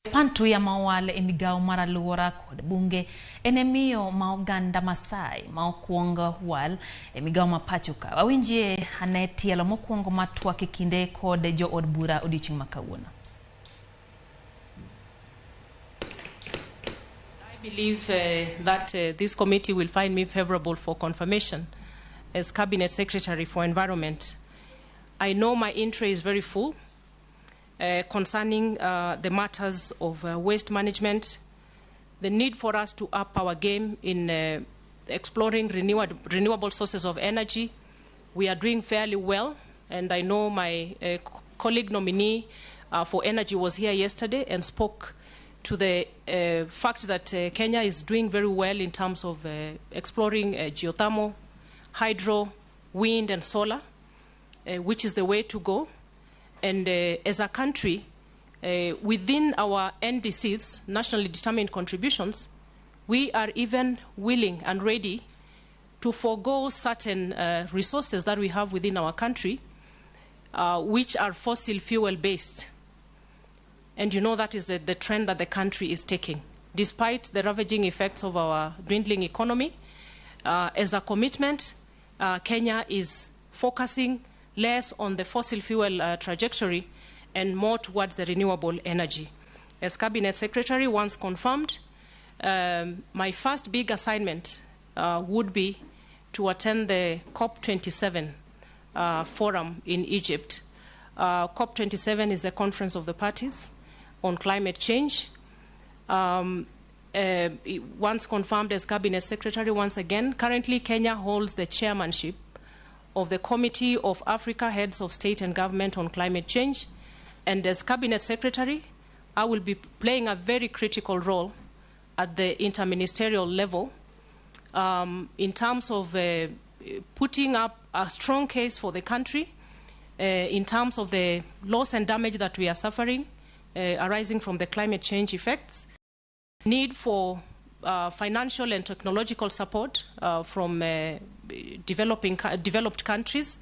Soipan Tuya owal migao mar aluora kod bunge ene miyo ma oganda Maasai ma okuong owal migao ma pacho ka. Wawinjie ane tielo mokuongo matwak e kinde kod jo od bura odiochieng' ma kawuono. I believe that this committee will find me favorable for confirmation as Cabinet Secretary for Environment. I know my entry is very full concerning the matters of waste management, the need for us to up our game in exploring renewable sources of energy. We are doing fairly well, and I know my colleague nominee for energy was here yesterday and spoke to the fact that Kenya is doing very well in terms of exploring geothermal, hydro, wind and solar, which is the way to go. And as a country, within our NDCs, nationally determined contributions, we are even willing and ready to forego certain resources that we have within our country, which are fossil fuel based. And you know that is the trend that the country is taking. Despite the ravaging effects of our dwindling economy, as a commitment, Kenya is focusing less on the fossil fuel trajectory and more towards the renewable energy. As Cabinet Secretary once confirmed, my first big assignment would be to attend the COP27 forum in Egypt. COP27 is the Conference of the Parties on Climate Change. Once confirmed as Cabinet Secretary once again, currently Kenya holds the chairmanship of the Committee of Africa Heads of State and Government on Climate Change. And as Cabinet Secretary, I will be playing a very critical role at the interministerial level in terms of putting up a strong case for the country in terms of the loss and damage that we are suffering arising from the climate change effects, need for financial and technological support from developed countries